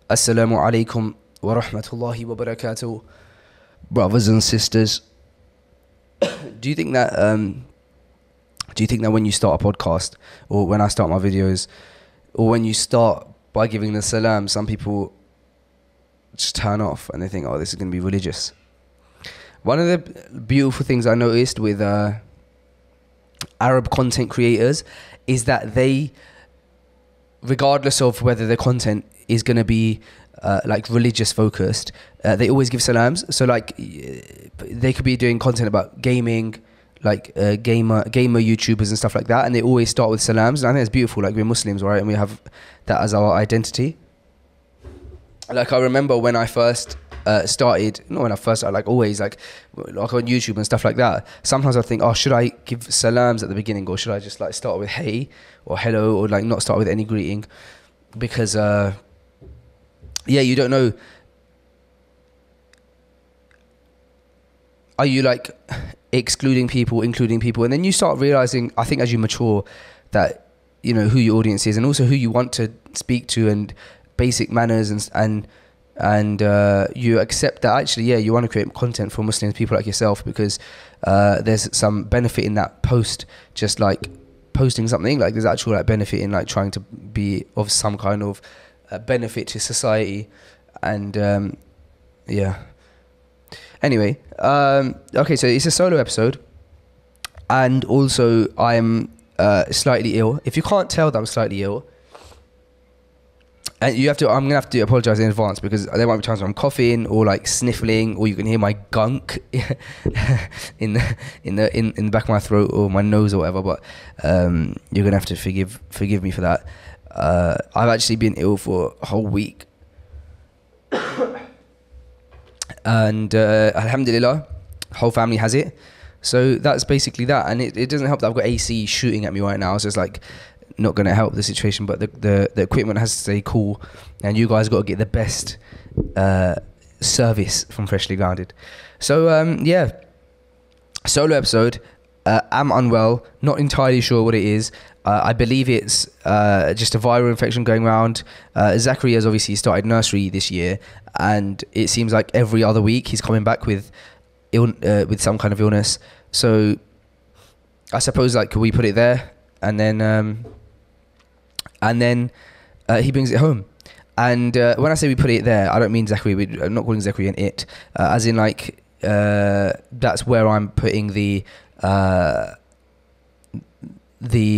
Assalamu alaikum wa rahmatullahi wa barakatuh, brothers and sisters. Do you think that when you start a podcast, or when I start my videos, or when you start by giving the salam, some people just turn off and they think, oh, this is going to be religious? One of the beautiful things I noticed with Arab content creators is that they, regardless of whether the content is going to be like religious focused, they always give salams. So like they could be doing content about gaming, like gamer YouTubers and stuff like that, and they always start with salams. And I think it's beautiful. Like, we're Muslims, right, and we have that as our identity. Like, I remember when I first started, not when I first started, like always, like on YouTube and stuff like that, sometimes I think, oh, should I give salams at the beginning, or should I just like start with hey or hello, or like not start with any greeting? Because yeah, you don't know, are you like excluding people, including people? And then you start realizing, I think as you mature, that, you know, who your audience is and also who you want to speak to, and basic manners, and you accept that actually, yeah, you want to create content for Muslims, people like yourself, because there's some benefit in that post, just like posting something. Like, there's actual like benefit in like trying to be of some kind of benefit to society. And yeah, anyway, okay, so it's a solo episode, and also I'm slightly ill. If you can't tell that I'm slightly ill, and I'm gonna have to apologize in advance, because there might be times where I'm coughing or like sniffling, or you can hear my gunk in the back of my throat or my nose or whatever. But you're gonna have to forgive me for that. I've actually been ill for a whole week, and alhamdulillah, whole family has it. So that's basically that, and it doesn't help that I've got AC shooting at me right now, so it's like not going to help the situation. But the equipment has to stay cool, and you guys got to get the best service from Freshly Grounded. So yeah, solo episode. I'm unwell, not entirely sure what it is. I believe it's just a viral infection going around. Zachary has obviously started nursery this year, and it seems like every other week he's coming back with some kind of illness. So I suppose, like, could we put it there, and then he brings it home. And when I say we put it there, I don't mean Zachary. I'm not calling Zachary an it, as in like that's where I'm putting the that's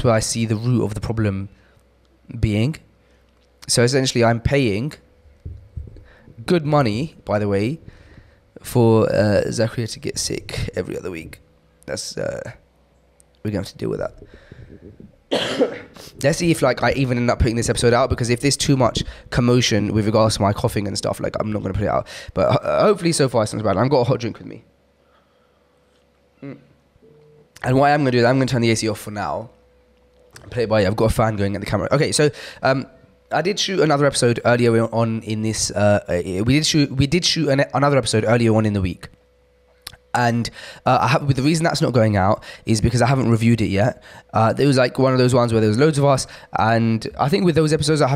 where I see the root of the problem being. So essentially, I'm paying good money, by the way, for Zachary to get sick every other week. That's we're gonna have to deal with that. Let's see if like I even end up putting this episode out, because if there's too much commotion with regards to my coughing and stuff, like, I'm not gonna put it out. But hopefully so far it's not bad. I've got a hot drink with me. And what I'm going to do is I'm going to turn the AC off for now. Play it by ear. I've got a fan going at the camera. Okay, so I did shoot another episode earlier on in this. We did shoot another episode earlier on in the week. And the reason that's not going out is because I haven't reviewed it yet. It was like one of those ones where there was loads of us, and I think with those episodes I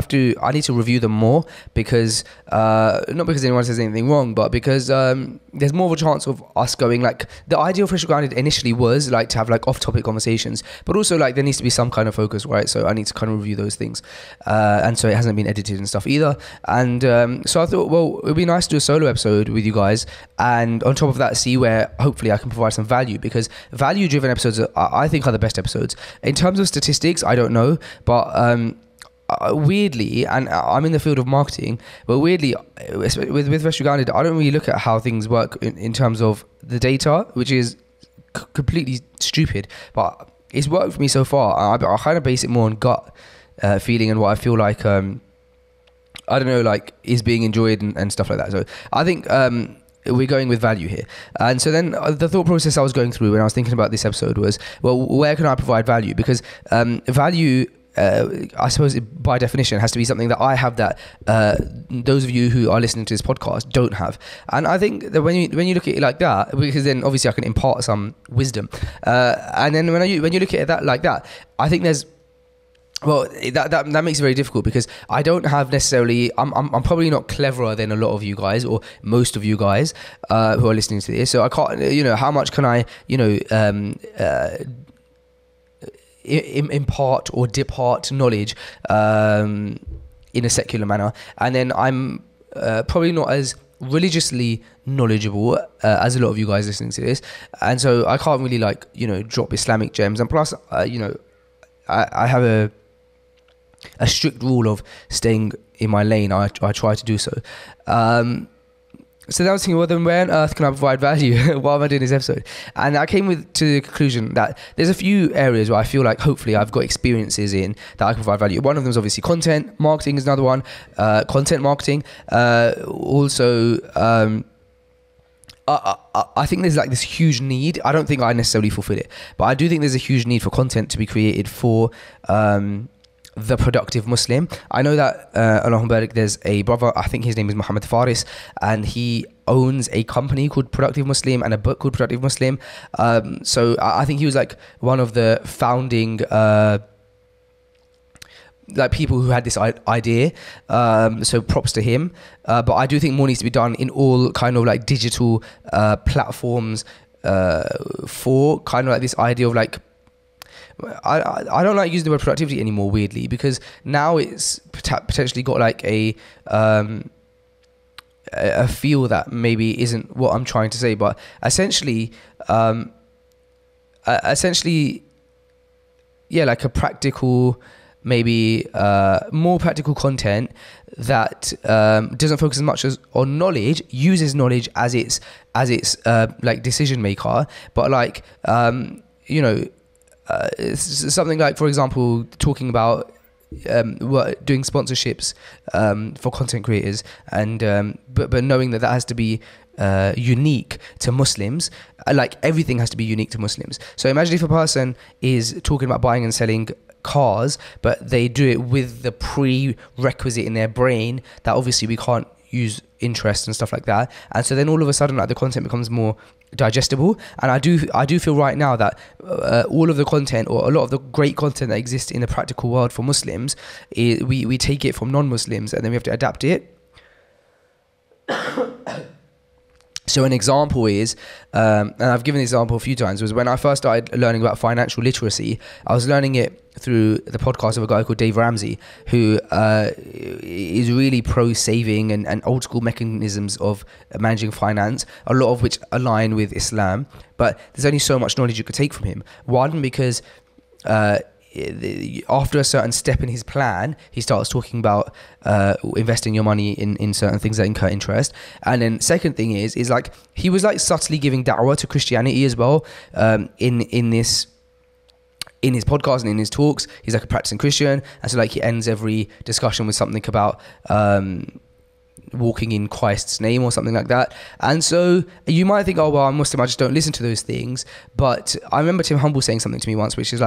need to review them more, because not because anyone says anything wrong, but because there's more of a chance of us going, like, the idea of Freshly Grounded initially was like to have like off-topic conversations, but also like there needs to be some kind of focus, right? So I need to kind of review those things, and so it hasn't been edited and stuff either. And so I thought, well, it would be nice to do a solo episode with you guys, and on top of that, see where hopefully I can provide some value, because value-driven episodes I think are the best episodes. In terms of statistics, I don't know, but weirdly, and I'm in the field of marketing, but weirdly, with Freshly Grounded, I don't really look at how things work in terms of the data, which is completely stupid, but it's worked for me so far. I kind of base it more on gut feeling and what I feel like, I don't know, like, is being enjoyed and stuff like that. So I think we're going with value here. And so then the thought process I was going through when I was thinking about this episode was, well, where can I provide value? Because value, I suppose by definition, has to be something that I have that those of you who are listening to this podcast don't have. And I think that when you look at it like that, because then obviously I can impart some wisdom, and then when you look at it like that, I think there's Well, that makes it very difficult because I don't have necessarily. I'm probably not cleverer than a lot of you guys or most of you guys who are listening to this. So I can't. How much can I impart or depart knowledge in a secular manner, and then I'm probably not as religiously knowledgeable as a lot of you guys listening to this, and so I can't really drop Islamic gems. And plus, I have a strict rule of staying in my lane. I try to do so. So then I was thinking, well, then where on earth can I provide value while I'm doing this episode? And I came to the conclusion that there's a few areas where I feel like hopefully I've got experiences in that I can provide value. One of them is obviously content. Marketing is another one. Content marketing. Also, I think there's this huge need. I don't think I necessarily fulfill it, but I do think there's a huge need for content to be created for the productive Muslim. I know that Allahumma barik, there's a brother, I think his name is Muhammad Faris, and he owns a company called Productive Muslim and a book called Productive Muslim. So I think he was one of the founding people who had this idea. So props to him. But I do think more needs to be done in all kind of digital platforms for kind of this idea of I don't like using the word productivity anymore, weirdly, because now it's potentially got a feel that maybe isn't what I'm trying to say, but essentially, yeah, a practical, maybe more practical content that doesn't focus as much on knowledge, uses knowledge as its decision maker, but something for example, talking about doing sponsorships for content creators, and but knowing that has to be unique to Muslims. Everything has to be unique to Muslims. So imagine if a person is talking about buying and selling cars, but they do it with the prerequisite in their brain that obviously we can't use interest and stuff like that, and so then all of a sudden the content becomes more digestible. And I do feel right now that all of the content, or a lot of the great content that exists in the practical world for Muslims, we take it from non-Muslims and then we have to adapt it. So an example is, and I've given this example a few times, was when I first started learning about financial literacy. I was learning it through the podcast of a guy called Dave Ramsey, who is really pro-saving and old school mechanisms of managing finance, a lot of which align with Islam. But there's only so much knowledge you could take from him. One, because after a certain step in his plan, he starts talking about investing your money in certain things that incur interest. And then second thing is he was subtly giving da'wah to Christianity as well, in his podcast and in his talks. He's a practicing Christian, and so he ends every discussion with something about walking in Christ's name or something like that. And so you might think, oh well, I'm Muslim, I just don't listen to those things. But I remember Tim Humble saying something to me once, which is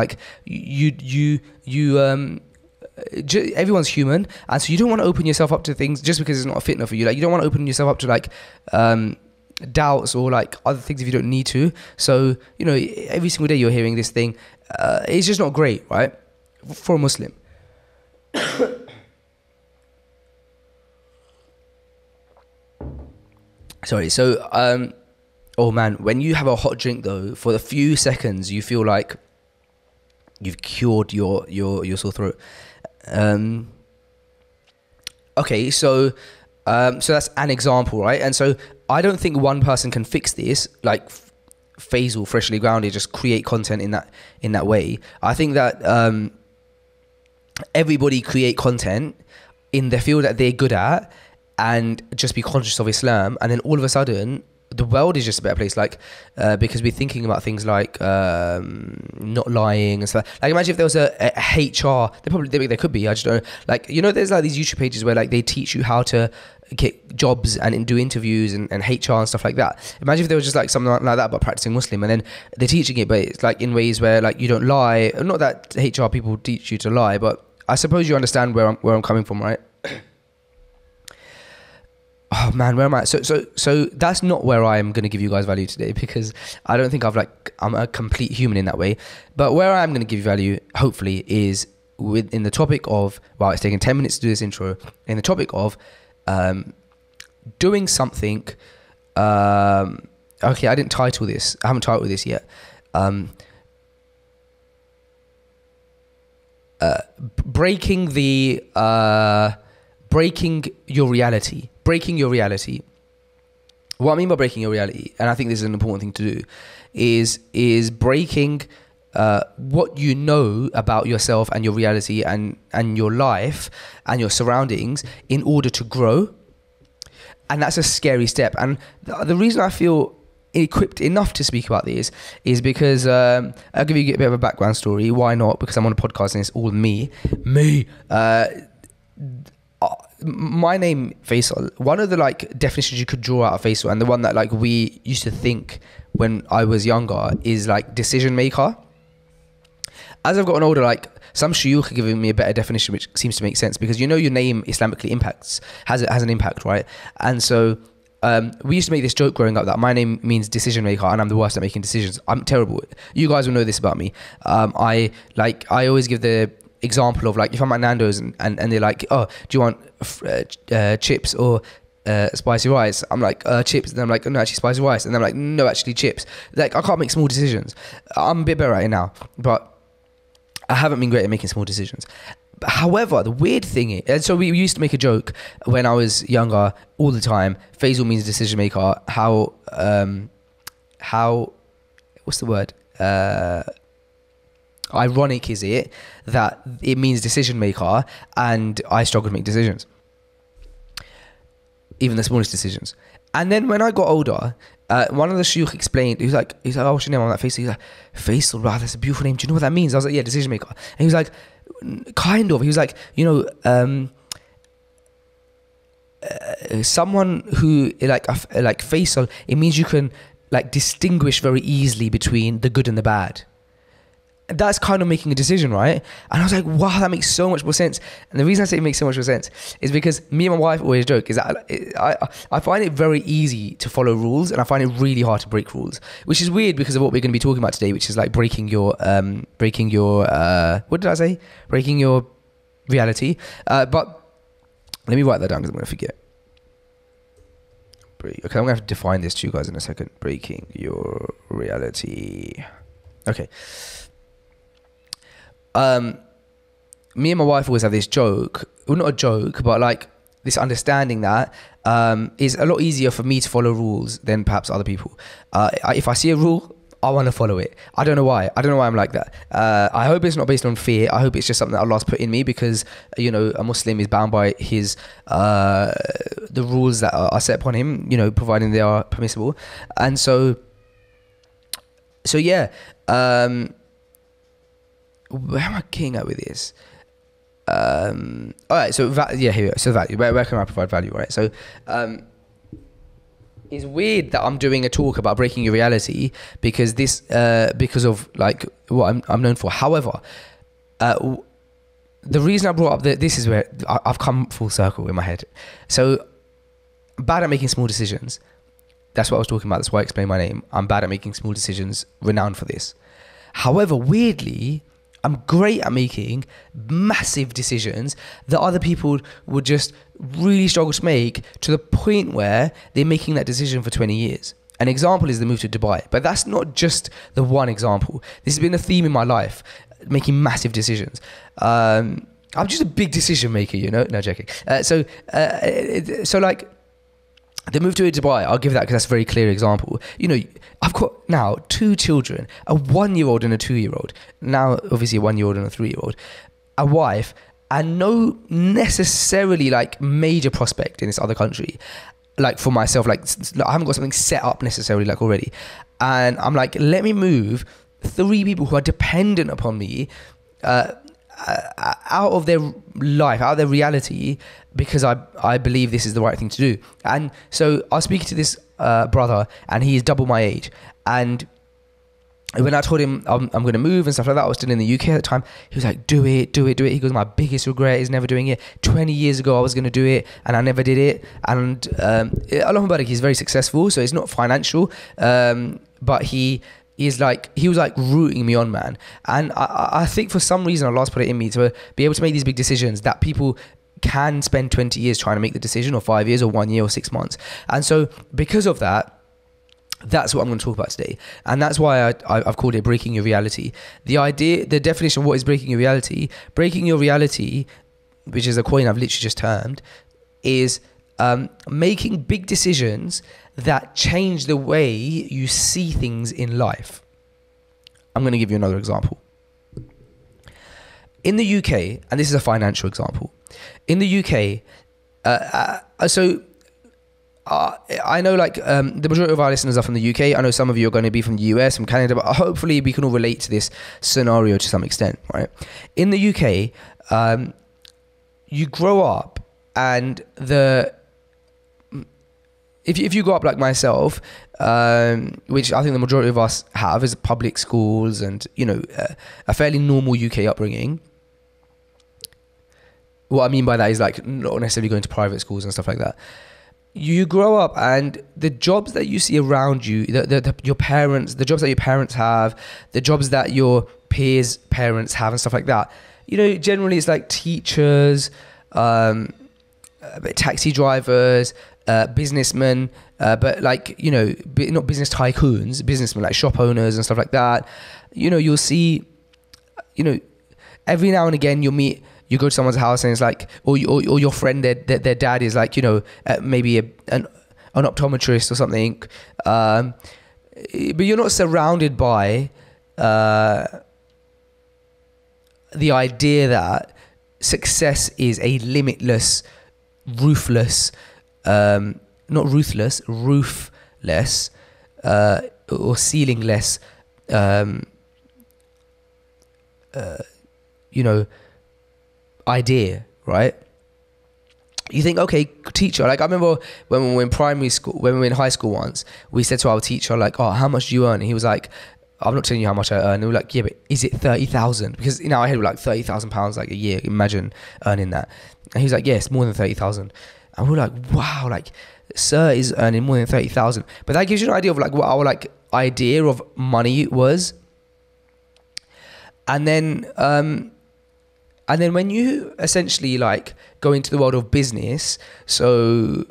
everyone's human, and so you don't want to open yourself up to things just because it's not a fitna for you. You don't want to open yourself up to doubts or other things if you don't need to. So every single day you're hearing this thing, it's just not great, right, for a Muslim. Sorry. So oh man, when you have a hot drink though, for a few seconds you feel like you've cured your sore throat. Okay, so that's an example, right? And so I don't think one person can fix this, Faisal, freshly grounded, just create content in that way. I think that everybody create content in the field that they're good at, and just be conscious of Islam, and then all of a sudden the world is just a better place, because we're thinking about things not lying and stuff. Imagine if there was a HR, there could be, I just don't know. There's these YouTube pages where they teach you how to get jobs and do interviews and HR and stuff like that. Imagine if there was just something like that, but practicing Muslim, and then they're teaching it, but it's in ways where you don't lie. Not that HR people teach you to lie, but I suppose you understand where I'm coming from, right? Oh man, where am I? So that's not where I am going to give you guys value today, because I don't think I'm a complete human in that way. But where I am going to give you value, hopefully, is in the topic of, well, it's taken 10 minutes to do this intro, in the topic of doing something. Okay, I didn't title this. I haven't titled this yet. Breaking your reality. Breaking your reality. What I mean by breaking your reality, and I think this is an important thing to do, is breaking what you know about yourself and your reality and your life and your surroundings in order to grow. And that's a scary step. And the reason I feel equipped enough to speak about this is because I'll give you a bit of a background story. Why not? Because I'm on a podcast and it's all me. My name Faisal, one of the like definitions you could draw out of Faisal, and the one that like we used to think when I was younger, is like decision maker. As I've gotten older, like some shuyukh are giving me a better definition, which seems to make sense, because you know your name Islamically has an impact, right? And so we used to make this joke growing up that my name means decision maker, and I'm the worst at making decisions. I'm terrible. You guys will know this about me. I always give the example of like, if I'm at Nando's and they're like, oh, do you want chips or spicy rice? I'm like, chips. And I'm like, oh, no, actually spicy rice. And I'm like, no, actually chips. Like, I can't make small decisions. I'm a bit better at it now, but I haven't been great at making small decisions. However, the weird thing is, and so we used to make a joke when I was younger all the time. Faisal means decision maker. How what's the word? Ironic is it that it means decision maker, and I struggle to make decisions, even the smallest decisions. And then when I got older, one of the shuyukh explained, he was like, oh, what's your name? I'm like, Faisal. He's like, Faisal, wow, that's a beautiful name. Do you know what that means? I was like, yeah, decision maker. And he was like, kind of. He was like, you know, someone who like Faisal, it means you can like distinguish very easily between the good and the bad. That's kind of making a decision, right? And I was like, wow, that makes so much more sense. And the reason I say it makes so much more sense is because me and my wife always joke is that I find it very easy to follow rules, and I find it really hard to break rules, which is weird because of what we're going to be talking about today, which is like breaking your what did I say? Breaking your reality. But let me write that down because I'm going to forget. Okay, I'm going to have to define this to you guys in a second. Breaking your reality. Okay. Me and my wife always have this joke, well, not a joke, but like this understanding that is a lot easier for me to follow rules than perhaps other people. If I see a rule, I want to follow it. I don't know why. I don't know why I'm like that. I hope it's not based on fear. I hope it's just something that Allah's put in me, because, you know, a Muslim is bound by his the rules that are set upon him, you know, providing they are permissible. And so yeah. Where am I getting at with this? All right, so here we go. So value. Where can I provide value? Right. So it's weird that I'm doing a talk about breaking your reality because of like what I'm known for. However, the reason I brought up this is where I've come full circle in my head. So I'm bad at making small decisions. That's what I was talking about. That's why I explained my name. I'm bad at making small decisions, renowned for this. However, weirdly, I'm great at making massive decisions that other people would just really struggle to make, to the point where they're making that decision for 20 years. An example is the move to Dubai, but that's not just the one example. This has been a theme in my life, making massive decisions. I'm just a big decision maker, you know? No, joking. So like, the move to Dubai, I'll give that because that's a very clear example. You know, I've got now 2 children, a 1-year-old and a 2-year-old. Now, obviously, a 1-year-old and a 3-year-old. A wife, and no necessarily like major prospect in this other country. Like for myself, like I haven't got something set up necessarily like already. And I'm like, let me move 3 people who are dependent upon me out of their life, out of their reality, because I believe this is the right thing to do. And so I was speaking to this brother, and he is double my age. And when I told him I'm going to move and stuff like that, I was still in the UK at the time. He was like, do it. He goes, my biggest regret is never doing it. 20 years ago, I was going to do it, and I never did it. And Allah Mubarak, he's very successful, so it's not financial. But he is like, he was like rooting me on, man. And I think for some reason Allah's put it in me to be able to make these big decisions that people can spend 20 years trying to make the decision, or 5 years, or 1 year, or 6 months. And so because of that, that's what I'm going to talk about today. And that's why I've called it breaking your reality. The definition of what is breaking your reality, which is a coin I've literally just termed, is making big decisions that change the way you see things in life. I'm going to give you another example. In the UK, and this is a financial example, in the UK, I know like the majority of our listeners are from the UK. I know some of you are going to be from the US, from Canada, but hopefully we can all relate to this scenario to some extent, right? In the UK, you grow up, and if you grow up like myself, which I think the majority of us have, is public schools and, you know, a fairly normal UK upbringing. What I mean by that is like not necessarily going to private schools and stuff like that. You grow up, and the jobs that you see around you, your parents, the jobs that your parents have, the jobs that your peers' parents have and stuff like that, you know, generally it's like teachers, taxi drivers, businessmen, but like, you know, not business tycoons, businessmen like shop owners and stuff like that. You know, you'll see, you know, every now and again you go to someone's house and it's like, or your friend, their dad is like, you know, maybe an optometrist or something, but you're not surrounded by the idea that success is a limitless, roofless, not ruthless, roofless, or ceilingless, you know, idea, right? You think, okay, teacher, like I remember when we were in primary school, when we were in high school once, we said to our teacher, like, oh, how much do you earn? And he was like, I'm not telling you how much I earn. And we were like, yeah, but is it 30,000? Because in our head we're like £30,000 like a year. Imagine earning that. And he was like, yes, more than 30,000. And we were like, wow, like sir is earning more than 30,000. But that gives you an idea of like what our like idea of money was. And then when you essentially like go into the world of business, so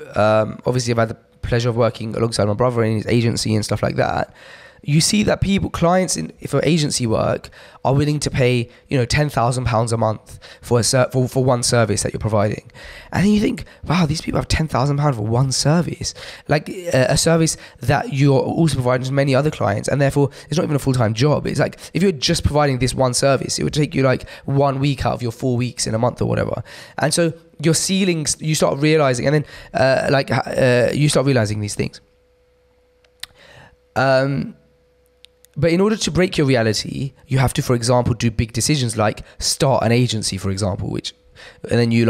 obviously I've had the pleasure of working alongside my brother in his agency and stuff like that. You see that clients for agency work are willing to pay, you know, £10,000 a month for one service that you're providing. And then you think, wow, these people have £10,000 for one service, like a service that you're also providing to many other clients, and therefore it's not even a full-time job. It's like if you're just providing this one service, it would take you like 1 week out of your 4 weeks in a month or whatever. And so your ceilings, you start realizing, and then you start realizing these things. But in order to break your reality, you have to, for example, do big decisions like start an agency, for example, and then you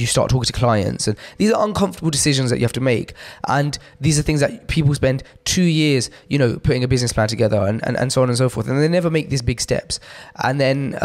start talking to clients, and these are uncomfortable decisions that you have to make. And these are things that people spend 2 years, you know, putting a business plan together and so on and so forth. And they never make these big steps. And then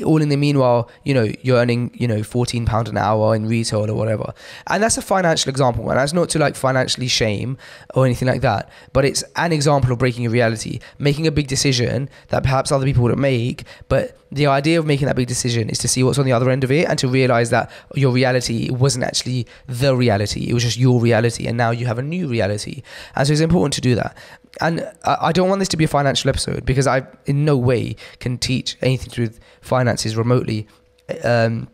all in the meanwhile, you know, you're earning, you know, £14 an hour in retail or whatever. And that's a financial example. And that's not to like financially shame or anything like that, but it's an example of breaking a reality, making a big decision that perhaps other people wouldn't make. But the idea of making that big decision is to see what's on the other end of it, and to realize that your reality wasn't actually the reality. It was just your reality, and now you have a new reality. And so it's important to do that. And I don't want this to be a financial episode, because I in no way can teach anything to do with finances remotely. I'm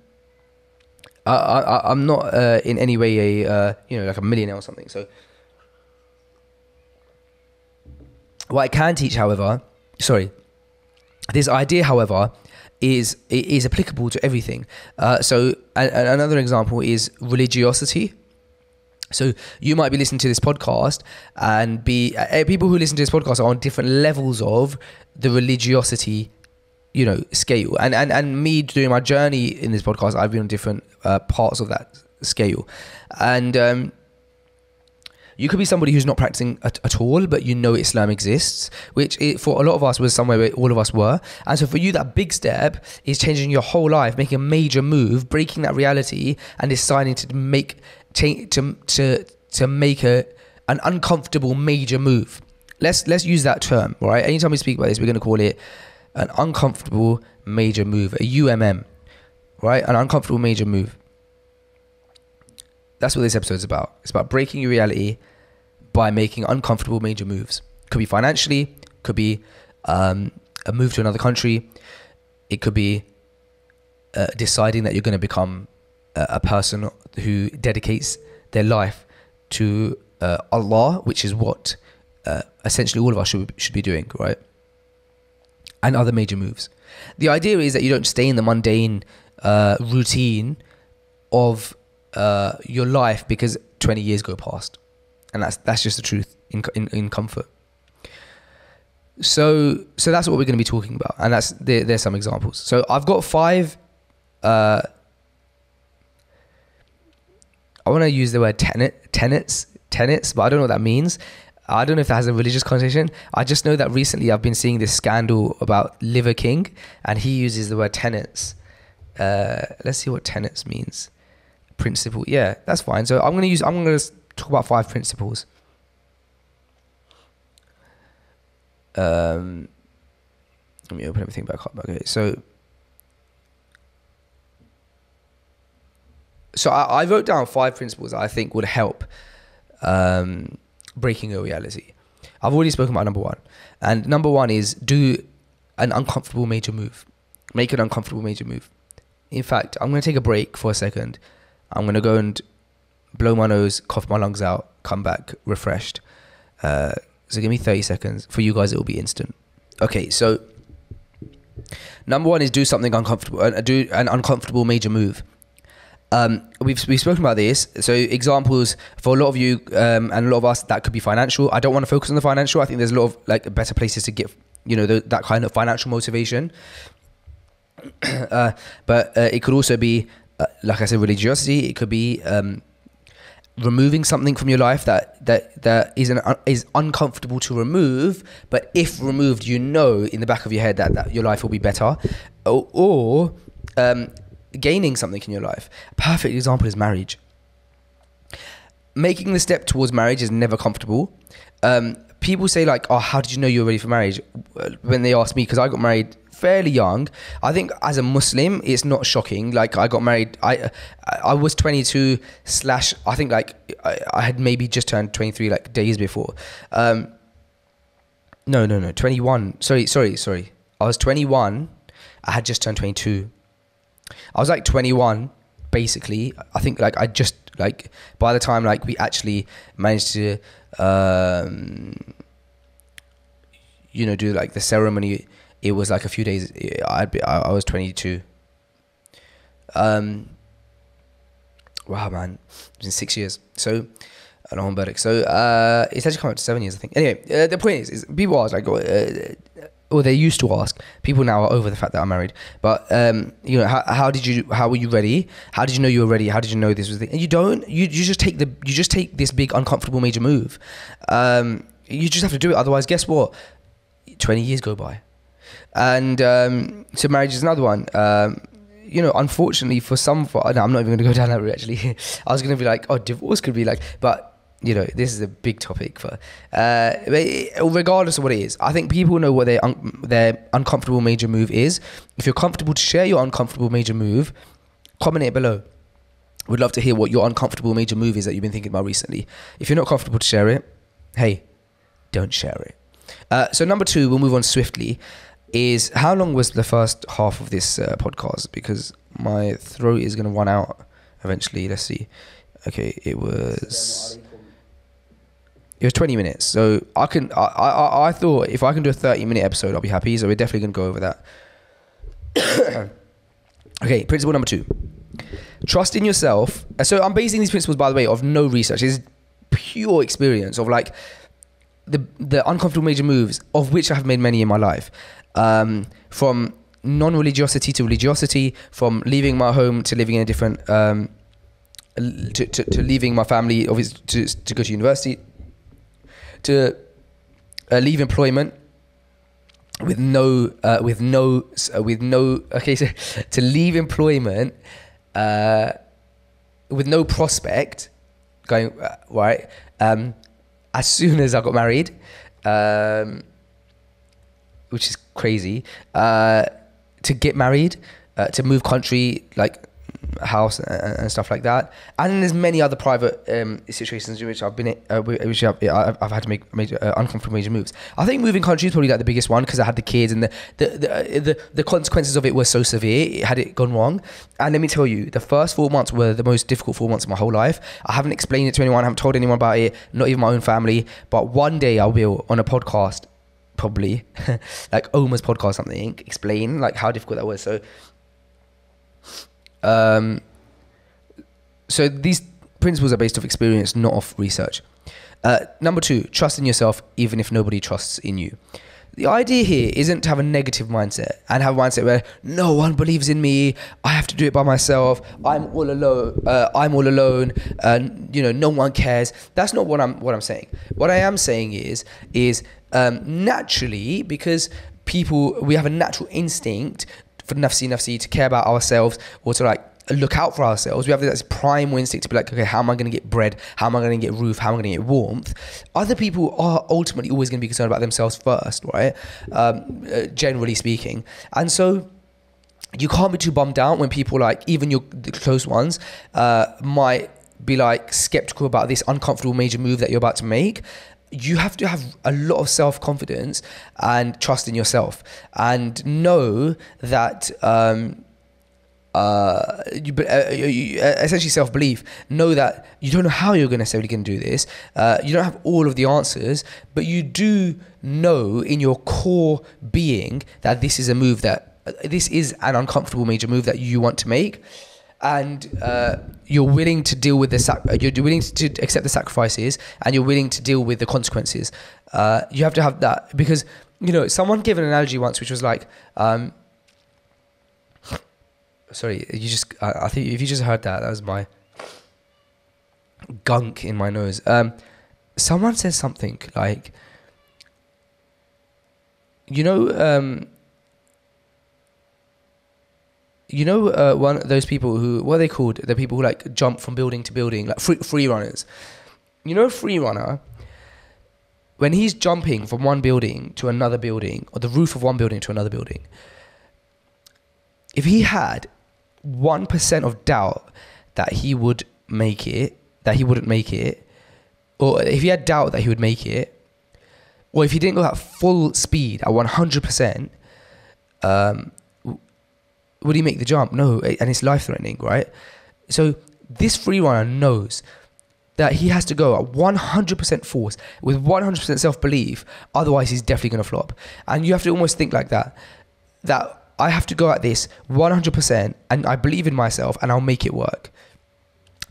not in any way a you know, like a millionaire or something. So what I can teach, however, this idea, however, is applicable to everything. So another example is religiosity. So you might be listening to this podcast, and people who listen to this podcast are on different levels of the religiosity, you know, scale. And me doing my journey in this podcast, I've been on different parts of that scale. And you could be somebody who's not practicing at all, but you know Islam exists, which for a lot of us was somewhere where all of us were. And so for you, that big step is changing your whole life, making a major move, breaking that reality, and deciding to make an uncomfortable major move. let's use that term, right? Anytime we speak about this, we're going to call it an uncomfortable major move, a UMM, right? An uncomfortable major move. That's what this episode is about. It's about breaking your reality by making uncomfortable major moves. Could be financially, could be a move to another country. It could be deciding that you're going to become a person who dedicates their life to Allah, which is what essentially all of us should be doing, right? And other major moves. The idea is that you don't stay in the mundane routine of your life because 20 years go past, and that's just the truth in comfort. So that's what we're going to be talking about, and there's some examples. So I've got 5. I want to use the word tenets, but I don't know what that means. I don't know if that has a religious connotation. I just know that recently I've been seeing this scandal about Liver King, and he uses the word tenets. Let's see what tenets means. Principle. Yeah, that's fine. So I'm going to talk about 5 principles. Let me open everything back up. Okay, so I wrote down 5 principles that I think would help breaking your reality. I've already spoken about number 1. And number 1 is do an uncomfortable major move. Make an uncomfortable major move. In fact, I'm going to take a break for a second. I'm going to go and blow my nose, cough my lungs out, come back refreshed. So give me 30 seconds. For you guys, it will be instant. Okay, so number 1 is do something uncomfortable. Do an uncomfortable major move. We've spoken about this. So examples for a lot of you and a lot of us, that could be financial. I don't want to focus on the financial. I think there's a lot of better places to get that kind of financial motivation. But it could also be like I said, religiosity. It could be removing something from your life that is uncomfortable to remove, but if removed, in the back of your head that your life will be better, or gaining something in your life. A perfect example is marriage. Making the step towards marriage is never comfortable. People say oh, how did you know you were ready for marriage? When they ask me, because I got married fairly young. I think as a Muslim, it's not shocking. I got married, I was 22 / I think I had maybe just turned 23 days before. No, 21. Sorry. I was 21. I had just turned 22. I was 21, basically. I think I just by the time we actually managed to do the ceremony, it was a few days. I was 22. Wow, man, it's been 6 years. So I know I'm Burdick. So it's actually come up to 7 years, I think. Anyway, the point is people ask or they used to ask. People now are over the fact that I'm married. But how were you ready? How did you know you were ready? How did you know this was the? And you don't. You just take this big uncomfortable major move. You just have to do it. Otherwise, guess what? 20 years go by. And so marriage is another one. Unfortunately for some, no, I'm not even going to go down that route. Actually, I was going to be divorce could be but. This is a big topic for, regardless of what it is. I think people know what their uncomfortable major move is. If you're comfortable to share your uncomfortable major move, comment it below. We'd love to hear what your uncomfortable major move is that you've been thinking about recently. If you're not comfortable to share it, hey, don't share it. So number 2, we'll move on swiftly, is how long was the first half of this podcast? Because my throat is going to run out eventually. Let's see. Okay, it was 20 minutes. So I thought if I can do a 30-minute episode, I'll be happy. So we're definitely going to go over that. Okay, principle number 2. Trust in yourself. So I'm basing these principles, by the way, of no research. It's pure experience of the uncomfortable major moves, of which I have made many in my life. From non-religiosity to religiosity, from leaving my home to living in a different, to leaving my family, obviously to go to university, to leave employment with no to leave employment with no prospect going right as soon as I got married, which is crazy, to get married, to move country, like house and stuff like that. And then there's many other private situations in which I've been I've had to make major uncomfortable major moves. I think moving country is probably like the biggest one, because I had the kids, and the consequences of it were so severe had it gone wrong. And let me tell you, the first 4 months were the most difficult 4 months of my whole life. I haven't explained it to anyone, I haven't told anyone about it, not even my own family, but one day I will, on a podcast, probably like Omar's podcast, something, explain like how difficult that was. So these principles are based off experience, not off research. Number 2, trust in yourself even if nobody trusts in you. The idea here isn't to have a negative mindset and have a mindset where no one believes in me, I have to do it by myself, I'm all alone, no one cares. That's not what I'm saying. What I am saying is naturally, because we have a natural instinct for nafsi to care about ourselves, or to like look out for ourselves. We have this primal instinct to be like, okay, how am I going to get bread? How am I going to get roof? How am I going to get warmth? Other people are ultimately always going to be concerned about themselves first, right? Generally speaking. And so you can't be too bummed out when people, like, even the close ones, might be like skeptical about this uncomfortable major move that you're about to make. You have to have a lot of self-confidence and trust in yourself, and know that essentially self-belief. Know that you don't know how you're necessarily going to do this. You don't have all of the answers, but you do know in your core being that this is this is an uncomfortable major move that you want to make. And you're willing to deal with you're willing to accept the sacrifices, and you're willing to deal with the consequences. You have to have that, because someone gave an analogy once, which was like, sorry, I think if you just heard that was my gunk in my nose. Someone said something like, one of those people who, what are they called? The people who like jump from building to building, like free runners. A free runner, when he's jumping from one building to another building, or the roof of one building to another building, if he had 1% of doubt that he would make it, that he wouldn't make it, or if he had doubt that he would make it, or if he didn't go at full speed at 100%, would he make the jump? No, and it's life-threatening, right? So this free runner knows that he has to go at 100% force with 100% self-belief, otherwise he's definitely going to flop. And you have to almost think like that I have to go at this 100%, and I believe in myself, and I'll make it work.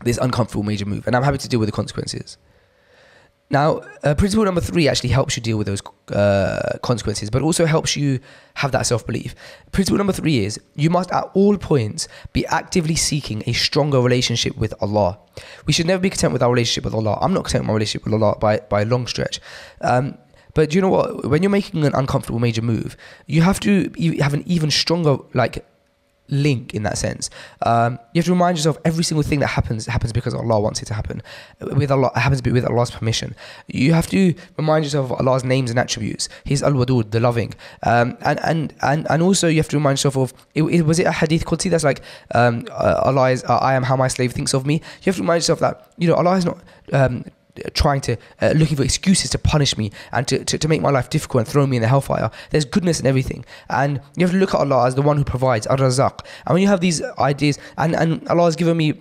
This uncomfortable major move, and I'm happy to deal with the consequences. Now, principle number 3 actually helps you deal with those consequences, but also helps you have that self-belief. Principle number 3 is, you must at all points be actively seeking a stronger relationship with Allah. We should never be content with our relationship with Allah. I'm not content with my relationship with Allah by a long stretch. But you know what? When you're making an uncomfortable major move, you have to have an even stronger link in that sense. You have to remind yourself every single thing that happens because Allah wants it to happen. With Allah, it happens to be with Allah's permission. You have to remind yourself of Allah's names and attributes. He's Al-Wadud, the loving. And also you have to remind yourself of, was it a hadith Qudsi that's like, Allah is, I am how my slave thinks of me. You have to remind yourself that, Allah is not trying to looking for excuses to punish me and to make my life difficult and throw me in the hellfire. There's goodness in everything, and you have to look at Allah as the one who provides, Ar-Razzaq. And when you have these ideas, and Allah has given me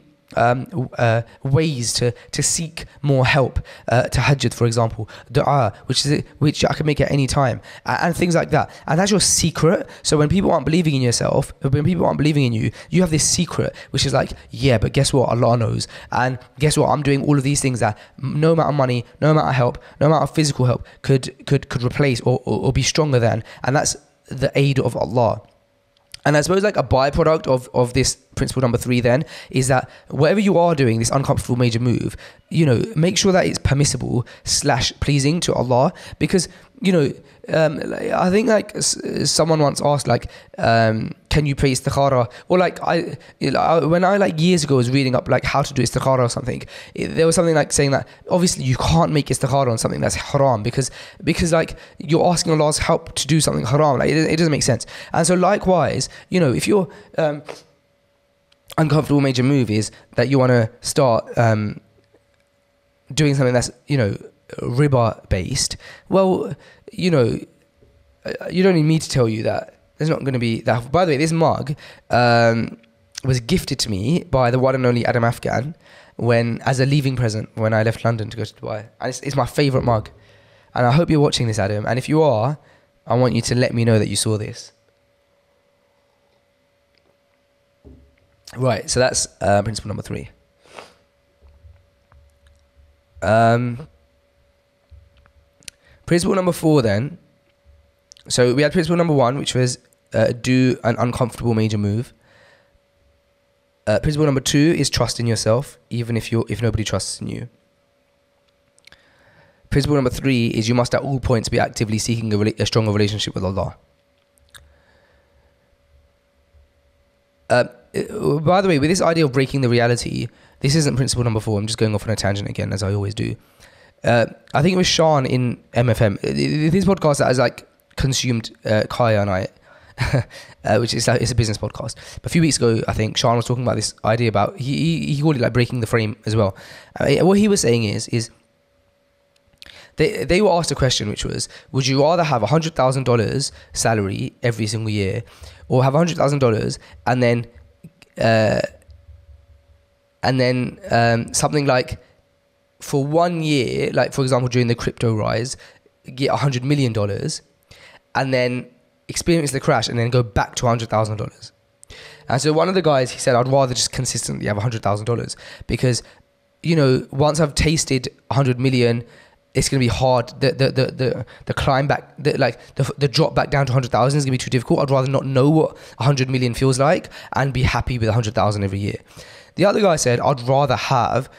ways to seek more help, tahajjud, for example, dua, which I can make at any time, and things like that. And that's your secret. So when people aren't believing in yourself, when people aren't believing in you, you have this secret, which is like, yeah, but guess what? Allah knows. And guess what? I'm doing all of these things that no amount of money, no amount of help, no amount of physical help could replace or be stronger than. And that's the aid of Allah. And I suppose like a byproduct of this principle number 3 then, is that whatever you are doing, this uncomfortable major move, you know, make sure that it's permissible / pleasing to Allah. Because, you know, I think like someone once asked, like, can you pray istikhara? Or like when I like years ago was reading up like how to do istikhara or something, there was something like saying that obviously you can't make istikhara on something that's haram because like you're asking Allah's help to do something haram. Like it doesn't make sense. And so likewise, you know, if you're uncomfortable major move is that you want to start doing something that's, you know, riba based, well, you know, you don't need me to tell you that there's not going to be that. By the way, this mug was gifted to me by the one and only Adam Afghan as a leaving present when I left London to go to Dubai, and it's my favourite mug. And I hope you're watching this, Adam, and if you are, I want you to let me know that you saw this. Right, so that's principle number 3. Principle number 4 then. So we had principle number 1, which was do an uncomfortable major move. Principle number 2 is trust in yourself, even if nobody trusts in you. Principle number 3 is you must at all points be actively seeking a stronger relationship with Allah. By the way, with this idea of breaking the reality, this isn't principle number 4. I'm just going off on a tangent again, as I always do. I think it was Sean in MFM. This podcast that has like consumed Kaya and I, which is like, it's a business podcast. But a few weeks ago, I think Sean was talking about this idea about he called it like breaking the frame as well. What he was saying is they were asked a question, which was, would you rather have $100,000 salary every single year, or have $100,000 and then something like for 1 year, like for example during the crypto rise, get $100 million and then experience the crash and then go back to $100,000. And so one of the guys, he said, I'd rather just consistently have $100,000 because, you know, once I've tasted 100 million, it's going to be hard. The climb back, the drop back down to 100,000 is going to be too difficult. I'd rather not know what 100 million feels like and be happy with 100,000 every year. The other guy said, I'd rather have,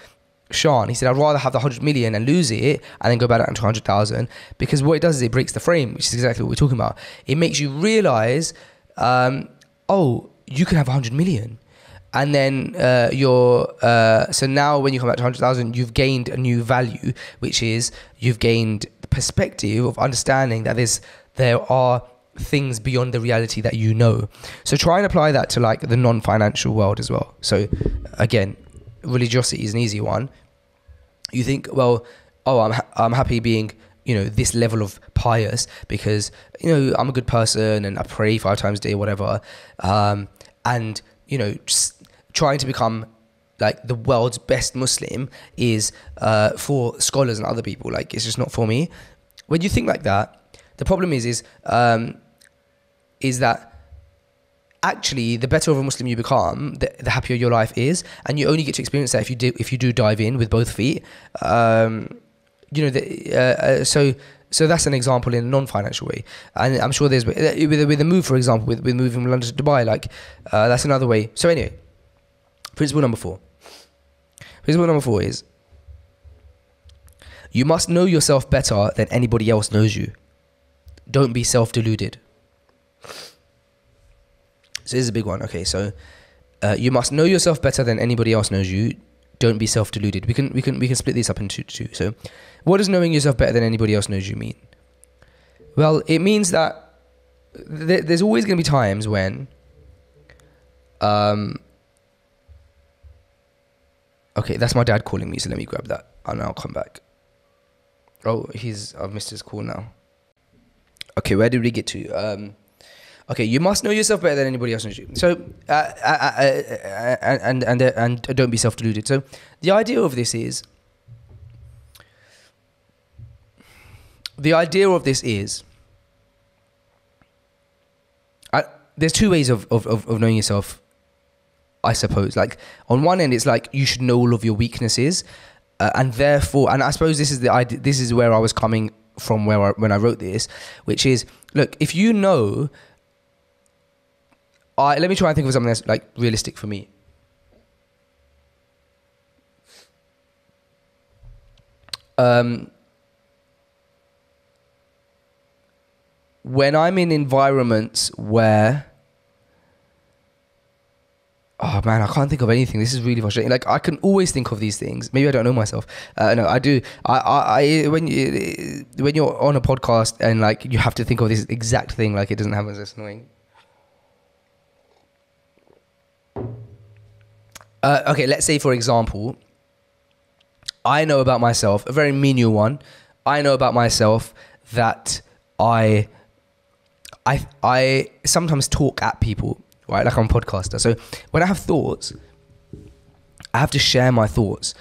Sean, he said, I'd rather have the 100 million and lose it and then go back down to 100,000, because what it does is it breaks the frame, which is exactly what we're talking about. It makes you realize, oh, you can have 100 million. And then so now when you come back to 100,000, you've gained a new value, which is you've gained the perspective of understanding that there are things beyond the reality that you know. So try and apply that to like the non-financial world as well. So again, religiosity is an easy one. You think, well, I'm happy being, you know, this level of pious because, you know, I'm a good person and I pray 5 times a day, whatever. And, you know, just trying to become like the world's best Muslim is for scholars and other people. Like, it's just not for me. When you think like that, the problem is that actually the better of a Muslim you become, the happier your life is, and you only get to experience that if you do dive in with both feet. You know, so that's an example in a non-financial way, and I'm sure there's with a move, for example, with moving from London to Dubai, like that's another way. So anyway, principle number 4. Principle number 4 is you must know yourself better than anybody else knows you. Don't be self-deluded. So this is a big one. Okay, so you must know yourself better than anybody else knows you. Don't be self-deluded. We can split this up into two. So, what does knowing yourself better than anybody else knows you mean? Well, it means that there's always going to be times when, okay, that's my dad calling me. So let me grab that, and I'll come back. Oh, I've missed his call now. Okay, where did we get to? Okay, you must know yourself better than anybody else knows you. So, and don't be self-deluded. So, the idea of this is, there's 2 ways of knowing yourself, I suppose. Like, on one end, it's like you should know all of your weaknesses, and therefore, and I suppose this is the idea. This is where I was coming from when I wrote this, which is, look, if you know let me try and think of something that's like realistic for me. When I'm in environments where, oh man, I can't think of anything. This is really frustrating. Like, I can always think of these things. Maybe I don't know myself. No, I do. When you're on a podcast and like you have to think of this exact thing, like it doesn't happen, it's annoying. Okay, let's say for example, I know about myself, a very menial one. I know about myself that I sometimes talk at people, right? Like I'm a podcaster. So when I have thoughts, I have to share my thoughts.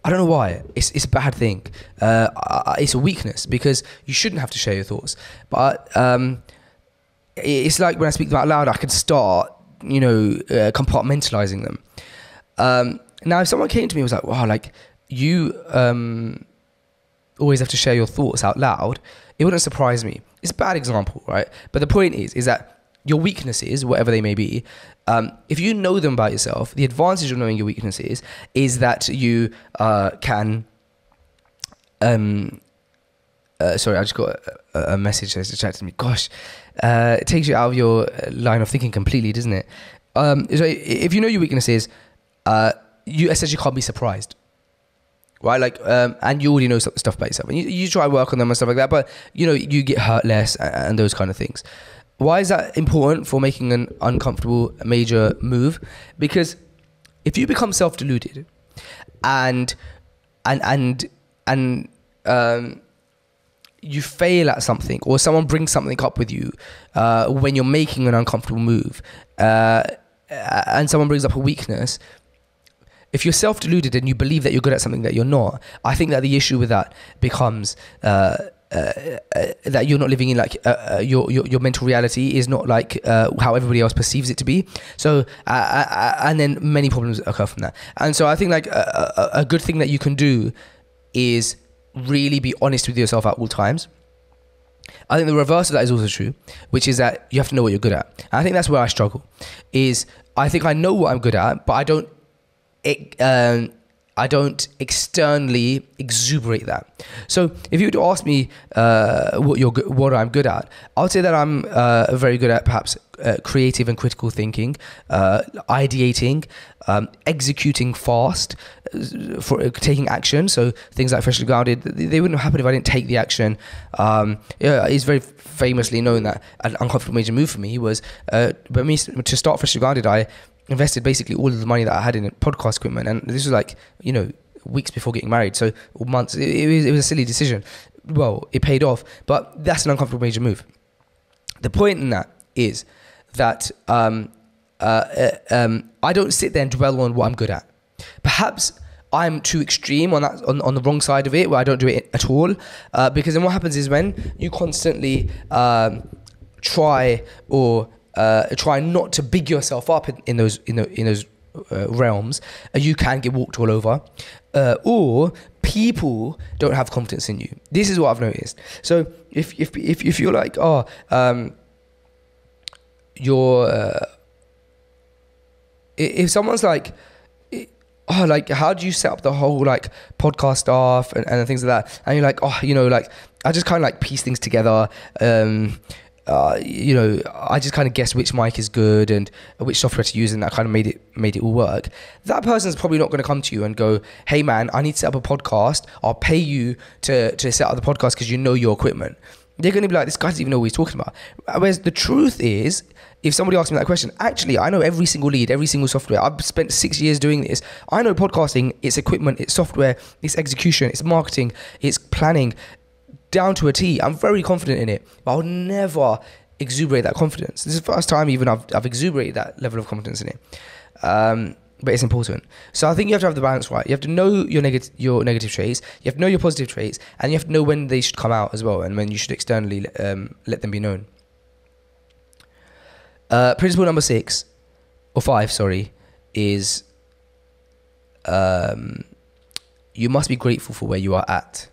I don't know why. It's a bad thing. It's a weakness because you shouldn't have to share your thoughts. But it's like when I speak them out loud, I can start, compartmentalizing them. Now, if someone came to me and was like, wow, like you always have to share your thoughts out loud, it wouldn't surprise me. It's a bad example, right? But the point is that your weaknesses, whatever they may be, if you know them about yourself, the advantage of knowing your weaknesses is that you can... sorry, I just got a message that's distracted me. Gosh, it takes you out of your line of thinking completely, doesn't it? So if you know your weaknesses, you essentially can't be surprised. Right, like, and you already know stuff about yourself, and you try to work on them and stuff like that. But you get hurt less and those kind of things. Why is that important for making an uncomfortable major move? Because if you become self-deluded, and you fail at something, or someone brings something up with you when you're making an uncomfortable move, and someone brings up a weakness. If you're self-deluded and you believe that you're good at something that you're not, I think that the issue with that becomes that you're not living in like your mental reality is not like how everybody else perceives it to be. So and then many problems occur from that. And so I think like a good thing that you can do is really be honest with yourself at all times. I think the reverse of that is also true, which is that you have to know what you're good at. And I think that's where I struggle. Is I think I know what I'm good at, but I don't externally exuberate that. So if you were to ask me what I'm good at, I would say that I'm very good at perhaps creative and critical thinking, ideating, executing fast, for taking action. So things like Freshly Grounded, they wouldn't have happened if I didn't take the action. It's very famously known that an uncomfortable major move for me was to start Freshly Grounded. I invested basically all of the money that I had in podcast equipment, and this was like weeks before getting married, so or months. It was a silly decision. Well, it paid off, but that's an uncomfortable major move. The point in that is that I don't sit there and dwell on what I'm good at. Perhaps I'm too extreme on that, on the wrong side of it, where I don't do it at all, because then what happens is when you constantly try not to big yourself up in those realms, you can get walked all over, or people don't have confidence in you. This is what I've noticed. So if you're like, if someone's like, like, how do you set up the whole like podcast stuff and things like that, and you're like, I just kind of like piece things together. I just kind of guess which mic is good and which software to use, and that kind of made it all work. That person's probably not going to come to you and go, hey man, I need to set up a podcast. I'll pay you to set up the podcast because you know your equipment. They're going to be like, this guy doesn't even know what he's talking about. Whereas the truth is, if somebody asks me that question, actually, I know every single lead, every single software. I've spent 6 years doing this. I know podcasting, its equipment, its software, its execution, its marketing, its planning, down to a T. I'm very confident in it, but I'll never exuberate that confidence. This is the first time even I've exuberated that level of confidence in it. But it's important. So I think you have to have the balance right. You have to know your negative traits, you have to know your positive traits, and you have to know when they should come out as well, and when you should externally let them be known. Principle number 5, is you must be grateful for where you are at.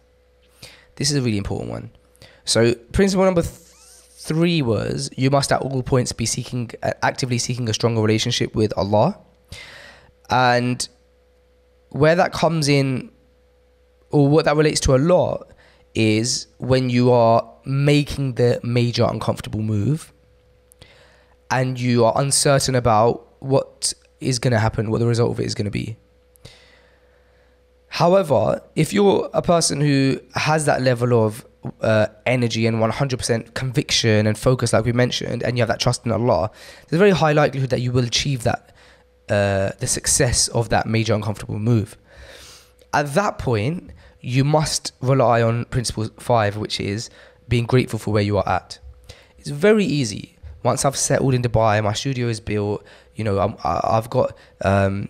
This is a really important one. So principle number 3 was you must at all points be actively seeking a stronger relationship with Allah. And where that comes in, or what that relates to a lot, is when you are making the major uncomfortable move and you are uncertain about what is going to happen, what the result of it is going to be. However, if you're a person who has that level of energy and 100% conviction and focus, like we mentioned, and you have that trust in Allah, there's a very high likelihood that you will achieve that, the success of that major uncomfortable move. At that point, you must rely on principle 5, which is being grateful for where you are at. It's very easy. Once I've settled in Dubai, my studio is built, you know, I've got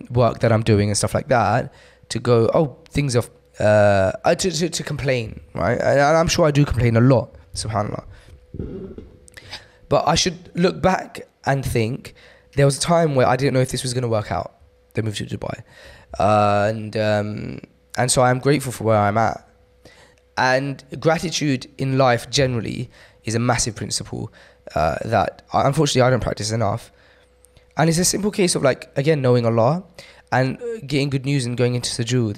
work that I'm doing and stuff like that, to go, oh, things are, to complain, right? And I'm sure I do complain a lot, subhanAllah. But I should look back and think, there was a time where I didn't know if this was going to work out, the move to Dubai. And so I'm grateful for where I'm at. And gratitude in life generally is a massive principle that unfortunately I don't practice enough. And it's a simple case of, like, again, knowing Allah and getting good news and going into sujood.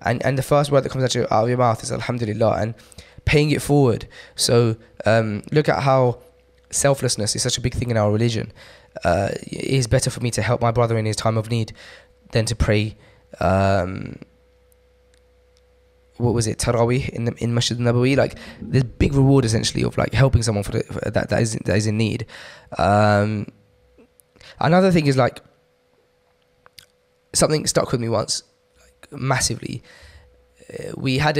And the first word that comes out of your mouth is alhamdulillah, and paying it forward. So look at how selflessness is such a big thing in our religion. It is better for me to help my brother in his time of need than to pray what was it, Tarawih in Masjid Nabawi. Like, there's big reward essentially of, like, helping someone for that is in need. Another thing is, like, something stuck with me once, like, massively. We had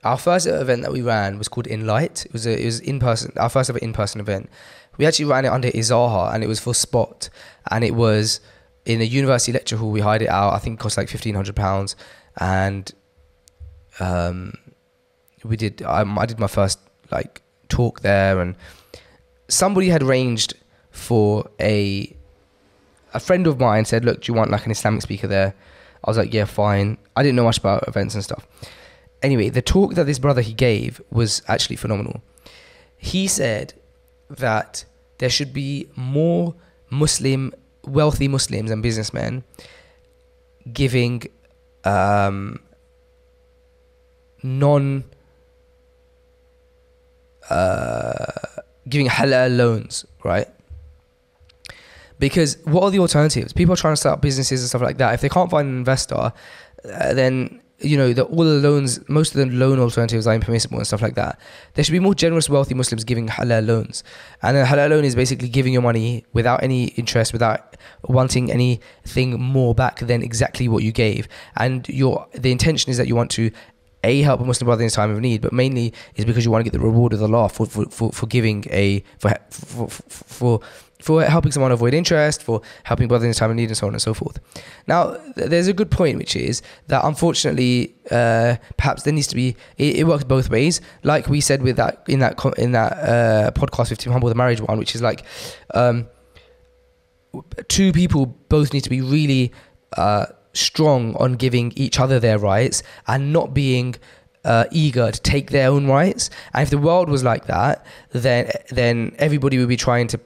our first event that we ran was called In Light. It was in person, our first ever in-person event. We actually ran it under Izaha, and it was for Spot, and it was in a university lecture hall. We hired it out. I think it cost like £1,500. And I did my first, like, talk there, and somebody had arranged for a friend of mine said, look, do you want, like, an Islamic speaker there? I was like, yeah, fine. I didn't know much about events and stuff. Anyway, the talk that this brother he gave was actually phenomenal. He said that there should be more wealthy Muslims and businessmen giving giving halal loans, right? Because what are the alternatives? People are trying to start up businesses and stuff like that. If they can't find an investor, then, you know, all the loans, most of the loan alternatives are impermissible and stuff like that. There should be more generous, wealthy Muslims giving halal loans. And a halal loan is basically giving your money without any interest, without wanting anything more back than exactly what you gave. And the intention is that you want to help a Muslim brother in his time of need, but mainly is because you want to get the reward of Allah for giving for helping someone avoid interest, for helping brothers in time of need, and so on and so forth. Now, there's a good point, which is that unfortunately, perhaps there needs to be, it works both ways. Like we said with that in that podcast with Tim Humble, the marriage one, which is like, two people both need to be really strong on giving each other their rights and not being eager to take their own rights. And if the world was like that, then everybody would be trying to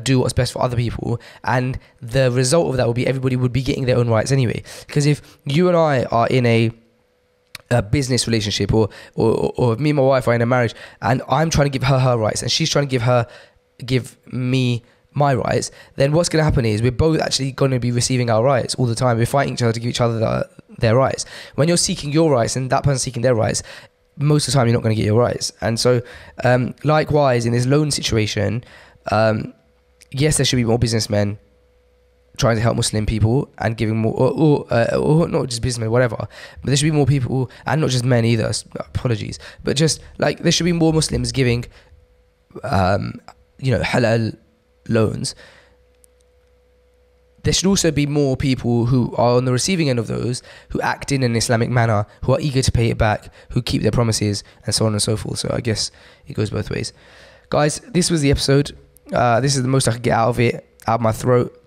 do what's best for other people, and the result of that would be everybody would be getting their own rights anyway. Because if you and I are in a business relationship, or me and my wife are in a marriage, and I'm trying to give her rights and she's trying to give me my rights, then what's going to happen is we're both actually going to be receiving our rights all the time. We're fighting each other to give each other their rights. When you're seeking your rights and that person's seeking their rights, most of the time you're not going to get your rights. And so likewise in this loan situation, yes, there should be more businessmen trying to help Muslim people and giving more, or not just businessmen, whatever, but there should be more people, and not just men either, apologies, but just like there should be more Muslims giving halal loans. There should also be more people who are on the receiving end of those, who act in an Islamic manner, who are eager to pay it back, who keep their promises, and so on and so forth. So I guess it goes both ways. Guys, this was the episode. This is the most I could get out of my throat.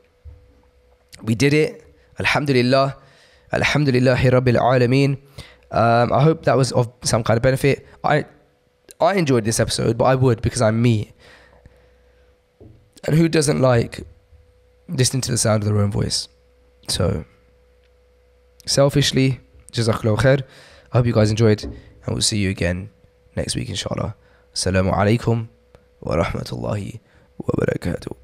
We did it. Alhamdulillah. Alhamdulillahi Rabbil Alameen. I hope that was of some kind of benefit. I enjoyed this episode, but I would because I'm me. And who doesn't like listening to the sound of their own voice? So, selfishly, Jazakallahu khair. I hope you guys enjoyed, and we'll see you again next week, inshallah. Assalamu alaikum wa rahmatullahi wa barakatuh.